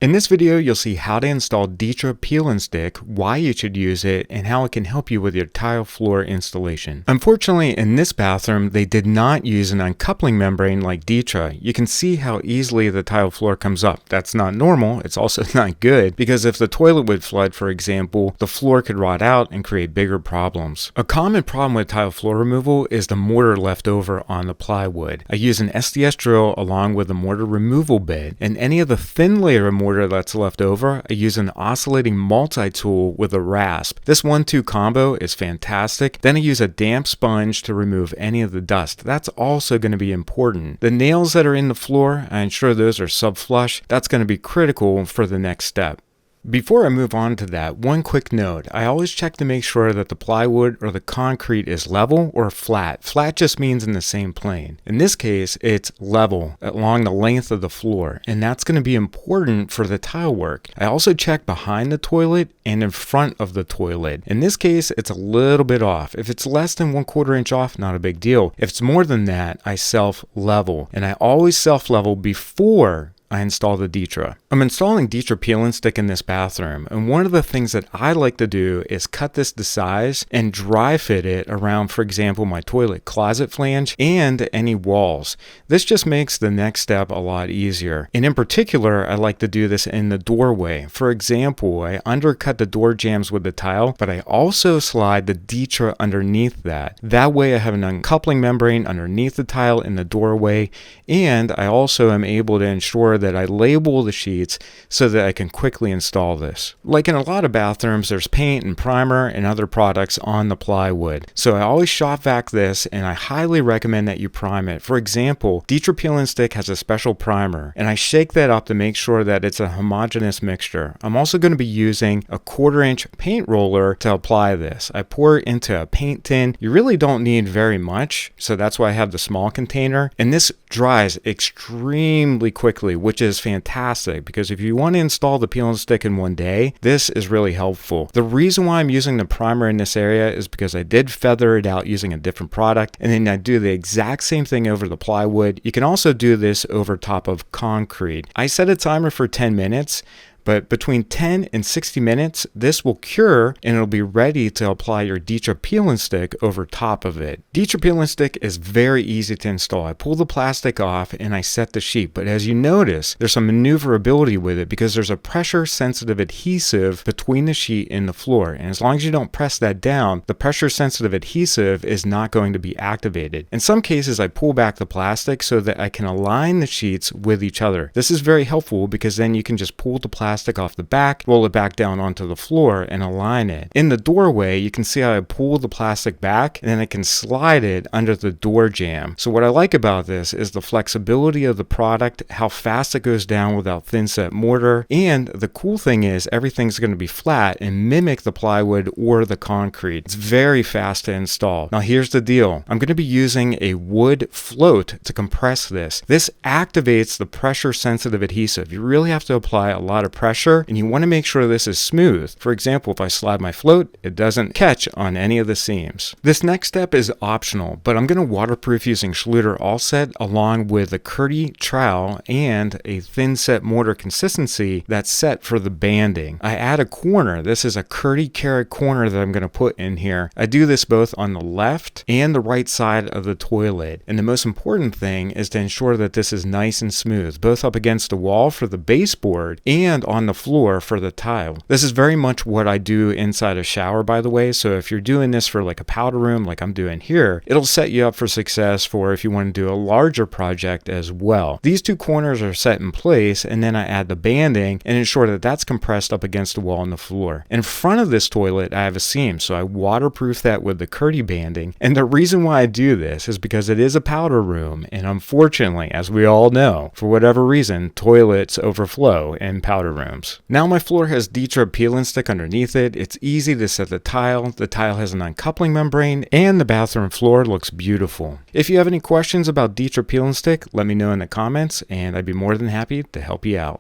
In this video, you'll see how to install DITRA Peel and Stick, why you should use it, and how it can help you with your tile floor installation. Unfortunately, in this bathroom, they did not use an uncoupling membrane like DITRA. You can see how easily the tile floor comes up. That's not normal. It's also not good because if the toilet would flood, for example, the floor could rot out and create bigger problems. A common problem with tile floor removal is the mortar left over on the plywood. I use an SDS drill along with a mortar removal bit, and any of the thin layer of mortar that's left over, I use an oscillating multi-tool with a rasp. This 1-2 combo is fantastic. Then I use a damp sponge to remove any of the dust. That's also going to be important. The nails that are in the floor, I ensure those are subflush. That's going to be critical for the next step. Before I move on to that, one quick note. I always check to make sure that the plywood or the concrete is level or flat. Flat just means in the same plane. In this case, it's level along the length of the floor, and that's going to be important for the tile work. I also check behind the toilet and in front of the toilet. In this case, it's a little bit off. If it's less than 1/4 inch off, not a big deal. If it's more than that, I self-level, and I always self-level before I install the DITRA. I'm installing DITRA Peel and Stick in this bathroom, and one of the things that I like to do is cut this to size and dry fit it around, for example, my toilet closet flange and any walls. This just makes the next step a lot easier. And in particular, I like to do this in the doorway. For example, I undercut the door jambs with the tile, but I also slide the DITRA underneath that. That way I have an uncoupling membrane underneath the tile in the doorway, and I also am able to ensure that I label the sheets so that I can quickly install this. Like in a lot of bathrooms, there's paint and primer and other products on the plywood. So I always shop vac this, and I highly recommend that you prime it. For example, DITRA Peel and Stick has a special primer, and I shake that up to make sure that it's a homogeneous mixture. I'm also going to be using a 1/4 inch paint roller to apply this. I pour it into a paint tin. You really don't need very much, so that's why I have the small container, and this dries extremely quickly, which is fantastic because if you want to install the peel and stick in one day, this is really helpful. The reason why I'm using the primer in this area is because I did feather it out using a different product, and then I do the exact same thing over the plywood. You can also do this over top of concrete. I set a timer for 10 minutes. But between 10 and 60 minutes, this will cure and it'll be ready to apply your DITRA Peel and Stick over top of it. DITRA Peel and Stick is very easy to install. I pull the plastic off and I set the sheet. But as you notice, there's some maneuverability with it because there's a pressure sensitive adhesive between the sheet and the floor. And as long as you don't press that down, the pressure sensitive adhesive is not going to be activated. In some cases, I pull back the plastic so that I can align the sheets with each other. This is very helpful because then you can just pull the plastic off the back, roll it back down onto the floor, and align it. In the doorway, you can see how I pull the plastic back, and then I can slide it under the door jamb. So what I like about this is the flexibility of the product, how fast it goes down without thin set mortar, and the cool thing is everything's going to be flat and mimic the plywood or the concrete. It's very fast to install. Now here's the deal. I'm going to be using a wood float to compress this. This activates the pressure sensitive adhesive. You really have to apply a lot of pressure, and you want to make sure this is smooth. For example, if I slide my float, it doesn't catch on any of the seams. This next step is optional, but I'm going to waterproof using Schluter ALL-SET along with a KERDI trowel and a thin set mortar consistency that's set for the banding. I add a corner. This is a KERDI-KERECK corner that I'm going to put in here. I do this both on the left and the right side of the toilet. And the most important thing is to ensure that this is nice and smooth, both up against the wall for the baseboard and on the floor for the tile. This is very much what I do inside a shower, by the way. So if you're doing this for like a powder room like I'm doing here, it'll set you up for success for if you want to do a larger project as well. These two corners are set in place, and then I add the banding and ensure that that's compressed up against the wall and the floor. In front of this toilet, I have a seam, so I waterproof that with the KERDI banding. And the reason why I do this is because it is a powder room, and unfortunately, as we all know, for whatever reason, toilets overflow in powder rooms. Now my floor has DITRA Peel and Stick underneath it. It's easy to set the tile. The tile has an uncoupling membrane, and the bathroom floor looks beautiful. If you have any questions about DITRA Peel and Stick, let me know in the comments, and I'd be more than happy to help you out.